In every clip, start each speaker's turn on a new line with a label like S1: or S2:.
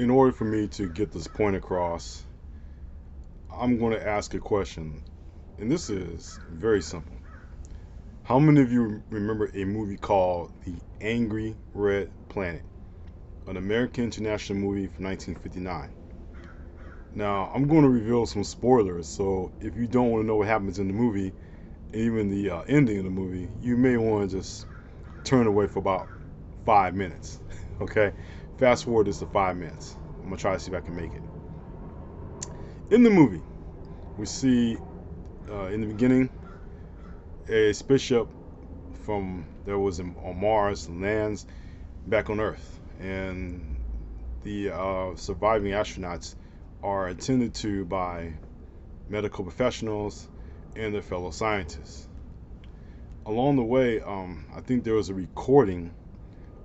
S1: in order for me to get this point across, I'm going to ask a question, and this is very simple. How many of you remember a movie called The Angry Red Planet, an American international movie from 1959? Now, I'm going to reveal some spoilers, so if you don't want to know what happens in the movie, even the ending of the movie, you may want to just turn away for about 5 minutes. Okay? Fast forward this to 5 minutes. I'm going to try to see if I can make it. In the movie, we see in the beginning a spaceship from there was on Mars lands back on Earth, and the surviving astronauts are attended to by medical professionals and their fellow scientists. Along the way, I think there was a recording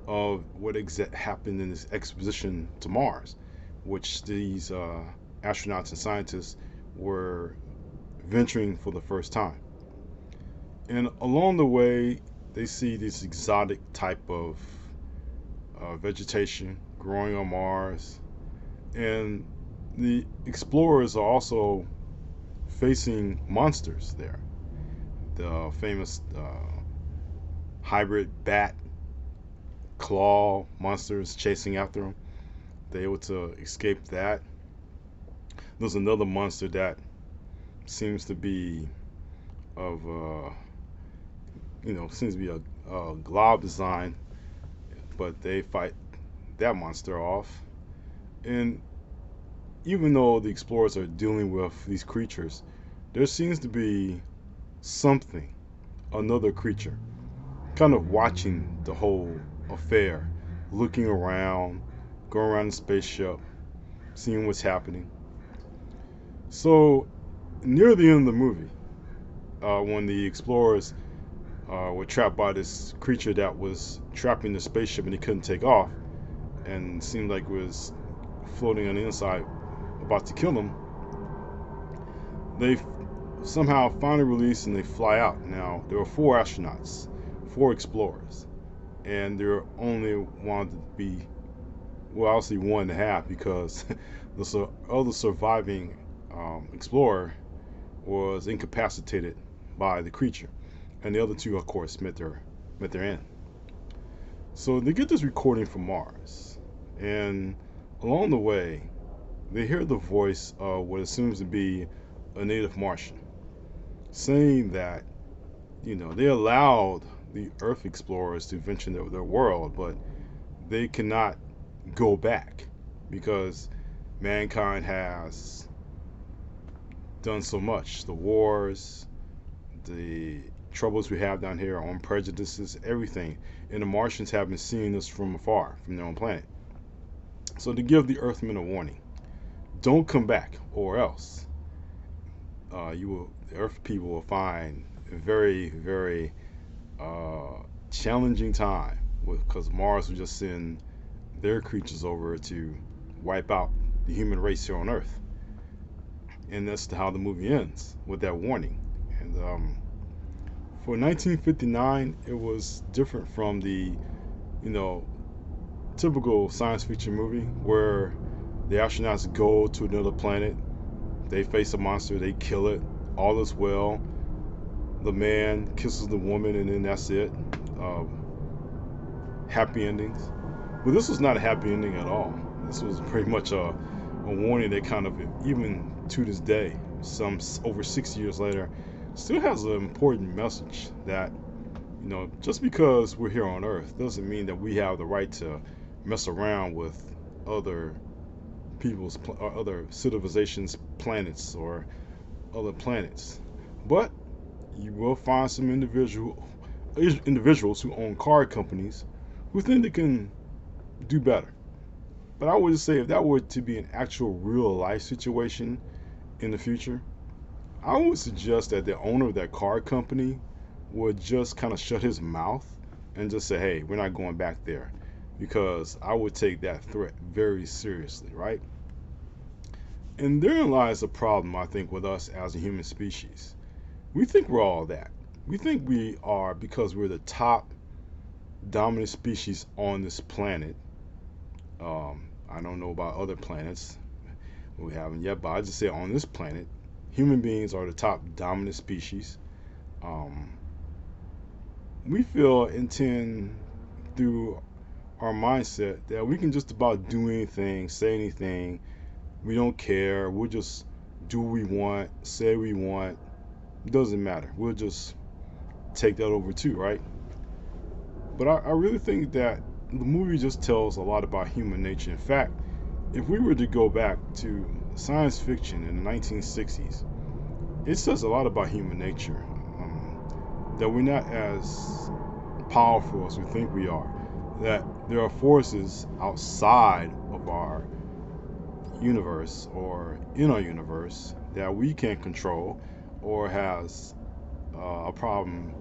S1: of what happened in this expedition to Mars, which these astronauts and scientists were venturing for the first time. And along the way, they see this exotic type of vegetation growing on Mars. And the explorers are also facing monsters there. The famous hybrid bat claw monsters chasing after them. They're able to escape that. There's another monster that seems to be of seems to be a glob design, but they fight that monster off. And even though the explorers are dealing with these creatures, there seems to be something, another creature, kind of watching the whole affair, looking around, going around the spaceship, seeing what's happening. So, near the end of the movie, when the explorers were trapped by this creature that was trapping the spaceship and he couldn't take off, and seemed like it was floating on the inside, about to kill them, they somehow finally release and they fly out. Now, there were four astronauts, four explorers, and there only wanted to be, well, obviously 1.5, because the other surviving explorer was incapacitated by the creature, and the other two, of course, met their end. So they get this recording from Mars, and along the way, they hear the voice of what assumes to be a native Martian, saying that, they allowed the Earth explorers to venture their world, but they cannot go back because mankind has done so much. The wars, the troubles we have down here, our own prejudices, everything. And the Martians have been seeing this from afar, from their own planet. So to give the Earthmen a warning, don't come back, or else the Earth people will find a very, very challenging time, because Mars will just send their creatures over to wipe out the human race here on Earth. And that's how the movie ends, with that warning. And for 1959, it was different from the, typical science fiction movie where the astronauts go to another planet, they face a monster, they kill it, all is well. The man kisses the woman, and then that's it. Happy endings. But this was not a happy ending at all. This was pretty much a warning that kind of, even to this day, some over 6 years later, still has an important message that, just because we're here on Earth doesn't mean that we have the right to mess around with other people's or other civilizations' planets or other planets. But you will find some individuals who own car companies who think they can do better. But I would just say, if that were to be an actual real life situation in the future, I would suggest that the owner of that car company would just kind of shut his mouth and just say, hey, we're not going back there, because I would take that threat very seriously, right? And therein lies a problem, I think, with us as a human species. We think we're all that. We think we are, because we're the top dominant species on this planet, I don't know about other planets. We haven't yet, but I just say on this planet, human beings are the top dominant species. Um, we feel and tend through our mindset that we can just about do anything, say anything. We don't care. We'll just do what we want, say what we want. It doesn't matter. We'll just take that over too, right? But I really think that the movie just tells a lot about human nature. In fact, if we were to go back to science fiction in the 1960s, it says a lot about human nature. That we're not as powerful as we think we are. That there are forces outside of our universe or in our universe that we can't control or has a problem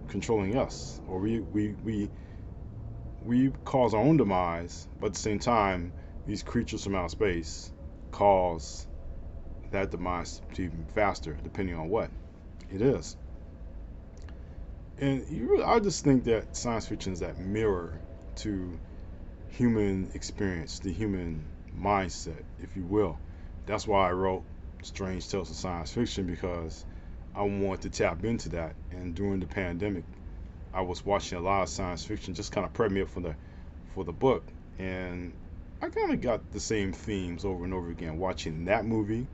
S1: controlling us, or we cause our own demise, but at the same time, these creatures from outer space cause that demise to even faster, depending on what it is. And I just think that science fiction is that mirror to human experience, the human mindset, if you will. That's why I wrote Strange Tales of Science Fiction, because I wanted to tap into that. And during the pandemic, I was watching a lot of science fiction, just kind of prepped me up for the book, and I kind of got the same themes over and over again. Watching that movie,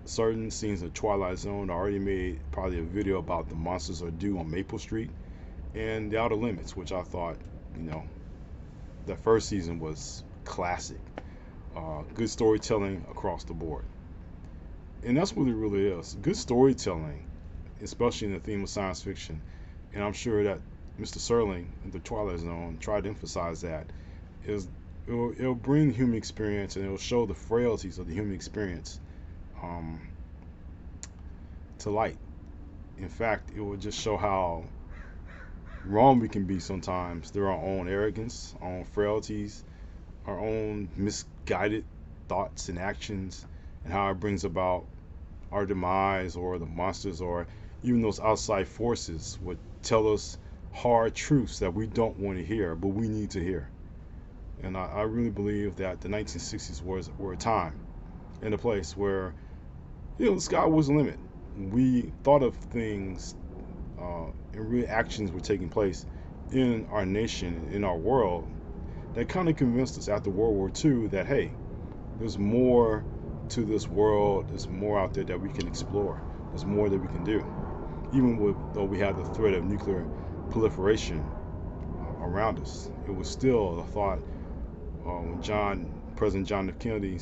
S1: certain scenes of Twilight Zone. I already made probably a video about the Monsters Are Due on Maple Street, and The Outer Limits, which I thought, you know, that first season was classic. Good storytelling across the board, and that's what it really is. Good storytelling, especially in the theme of science fiction. And I'm sure that Mr. Serling in The Twilight Zone tried to emphasize that is it'll bring the human experience, and it'll show the frailties of the human experience um, to light. In fact, it will just show how wrong we can be sometimes through our own arrogance, our own frailties, our own misguided thoughts and actions, and how it brings about our demise, or the monsters, or even those outside forces would tell us hard truths that we don't want to hear, but we need to hear. And I really believe that the 1960s were a time and a place where, you know, the sky was the limit. We thought of things, and real actions were taking place in our nation, in our world, that kind of convinced us after World War II that, hey, there's more to this world, there's more out there that we can explore, there's more that we can do. Even though we had the threat of nuclear proliferation around us, it was still a thought when President John F. Kennedy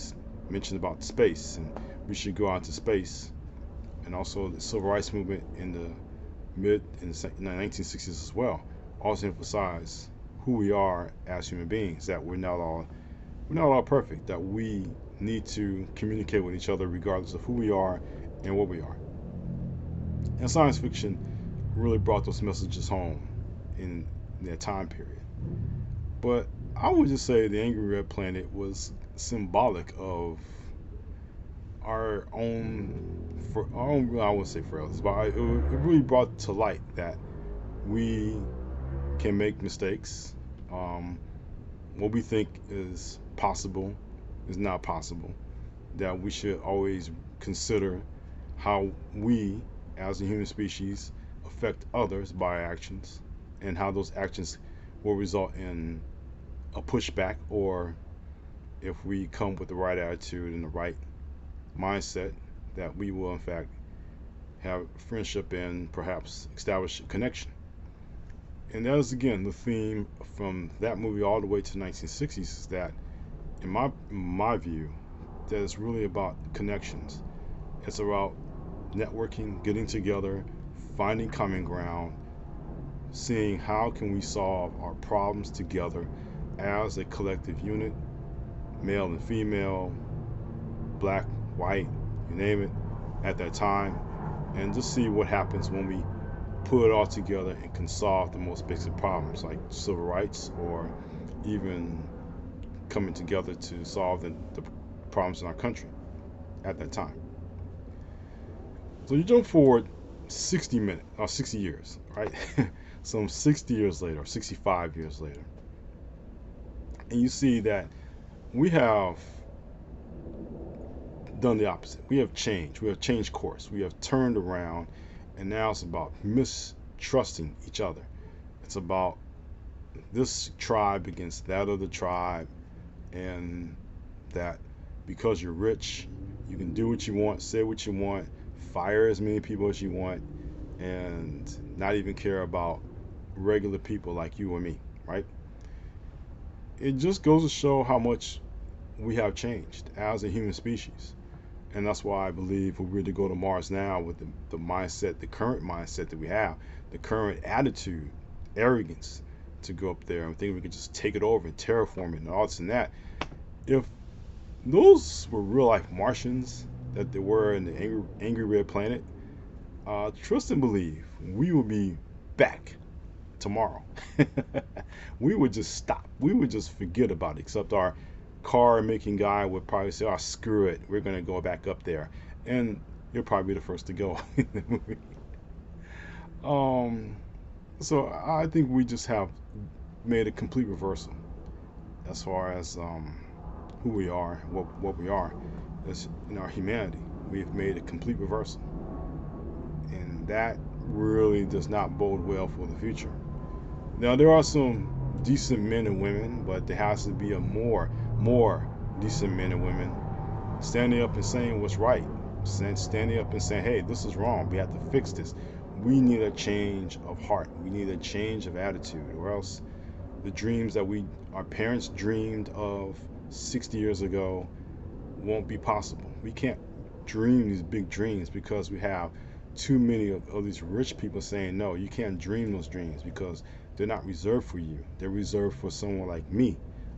S1: mentioned about space, and we should go out to space, and also the civil rights movement in the 1960s as well, also emphasized who we are as human beings, that we're not all perfect, that we need to communicate with each other regardless of who we are and what we are. And science fiction really brought those messages home in that time period. But I would just say the Angry Red Planet was symbolic of our own, I wouldn't say frailties, but it really brought to light that we can make mistakes. What we think is possible is not possible. That we should always consider how we, as a human species, affect others by our actions, and how those actions will result in a pushback, or if we come with the right attitude and the right mindset, that we will in fact have friendship and perhaps establish a connection. And that is again the theme from that movie all the way to the 1960s, is that in my view, that it's really about connections. It's about networking, getting together, finding common ground, seeing how can we solve our problems together as a collective unit, male and female, black, white, you name it, at that time, and just see what happens when we put it all together and can solve the most basic problems like civil rights, or even coming together to solve the problems in our country at that time. So you jump forward 60 minutes or 60 years, right? Some 60 years later, or 65 years later, And you see that we have done the opposite. We have changed. We have changed course. We have turned around, and now it's about mistrusting each other. It's about this tribe against that other tribe, and that because you're rich, you can do what you want, say what you want, fire as many people as you want, and not even care about regular people like you or me, right? It just goes to show how much we have changed as a human species. And that's why I believe if we were to go to Mars now with the mindset, the current mindset that we have, the current attitude, arrogance to go up there and think we could just take it over and terraform it and all this and that. If those were real life Martians that they were in the angry red planet, trust and believe we will be back tomorrow. We would just stop. We would just forget about it, except our car making guy would probably say, oh, screw it, we're going to go back up there. And you'll probably be the first to go in the movie. So I think we just have made a complete reversal as far as who we are, what we are as in our humanity. We've made a complete reversal. And that really does not bode well for the future. Now, there are some decent men and women, but there has to be a more decent men and women standing up and saying what's right, standing up and saying, hey, this is wrong, we have to fix this. We need a change of heart, we need a change of attitude, or else the dreams that our parents dreamed of 60 years ago won't be possible. We can't dream these big dreams because we have too many of these rich people saying, no, you can't dream those dreams because they're not reserved for you. They're reserved for someone like me.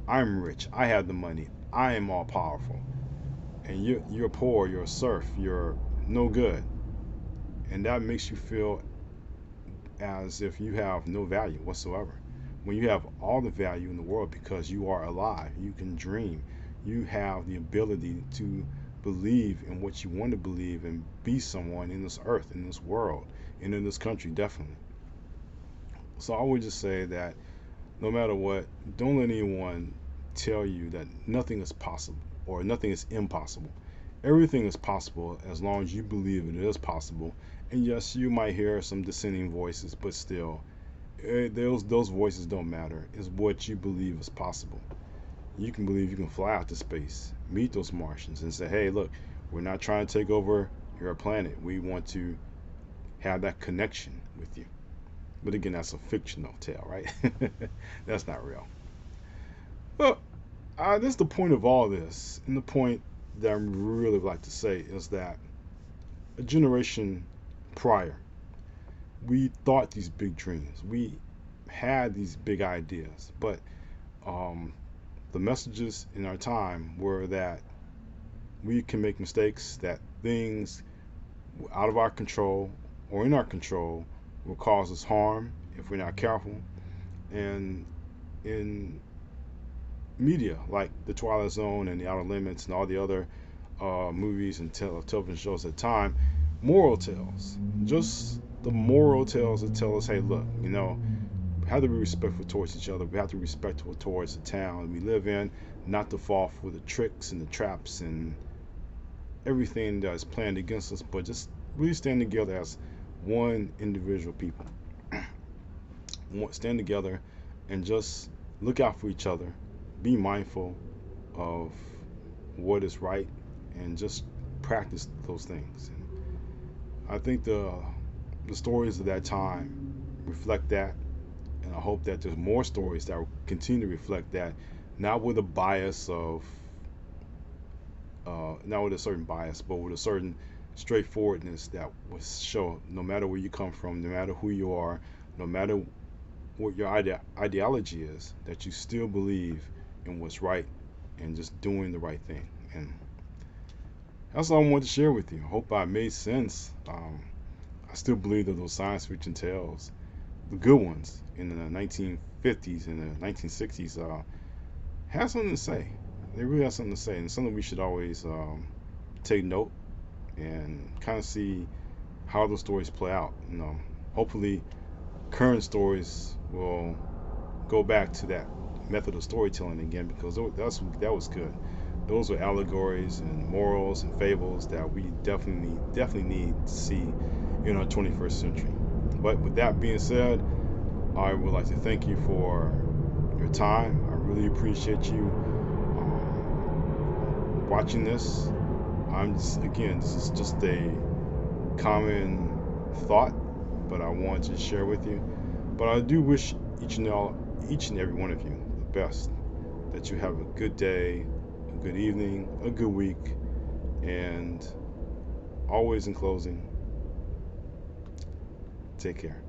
S1: I'm rich. I have the money. I am all powerful. And you're poor. You're a serf. You're no good. And that makes you feel as if you have no value whatsoever. When you have all the value in the world because you are alive, you can dream. You have the ability to believe in what you want to believe and be someone in this earth, in this world, and in this country, definitely. So I would just say that no matter what, don't let anyone tell you that nothing is possible or nothing is impossible. Everything is possible as long as you believe it is possible. And yes, you might hear some dissenting voices, but still, those voices don't matter. It's what you believe is possible. You can believe you can fly out to space, meet those Martians, and say, hey, look, we're not trying to take over your planet. We want to have that connection with you. But again, that's a fictional tale, right? That's not real. Well, that's the point of all this. And the point that I really like to say is that a generation prior, we thought these big dreams. We had these big ideas. But the messages in our time were that we can make mistakes, that things out of our control or in our control will cause us harm if we're not careful. And in media like The Twilight Zone and The Outer Limits and all the other movies and television shows at the time, moral tales, just the moral tales that tell us, hey, look, we have to be respectful towards each other. We have to be respectful towards the town we live in, not to fall for the tricks and the traps and everything that is planned against us, but just really stand together as one individual people. Stand together and just look out for each other. Be mindful of what is right and just practice those things. And I think the stories of that time reflect that, and I hope that there's more stories that will continue to reflect that, not with a bias of, not with a certain bias, but with a certain straightforwardness that will show no matter where you come from, no matter who you are, no matter what your ideology is, that you still believe in what's right and just doing the right thing. And that's all I wanted to share with you. I hope I made sense. I still believe that those science fiction tales, the good ones in the 1950s and the 1960s, have something to say. They really have something to say, and something we should always take note and kind of see how those stories play out. Hopefully, current stories will go back to that method of storytelling again, because that was good. Those were allegories and morals and fables that we definitely need to see in our 21st century. But with that being said, I would like to thank you for your time. I really appreciate you watching this. Again, this is just a common thought, but I wanted to share with you. But I do wish each and every one of you the best. That you have a good day, a good evening, a good week, and always in closing, take care.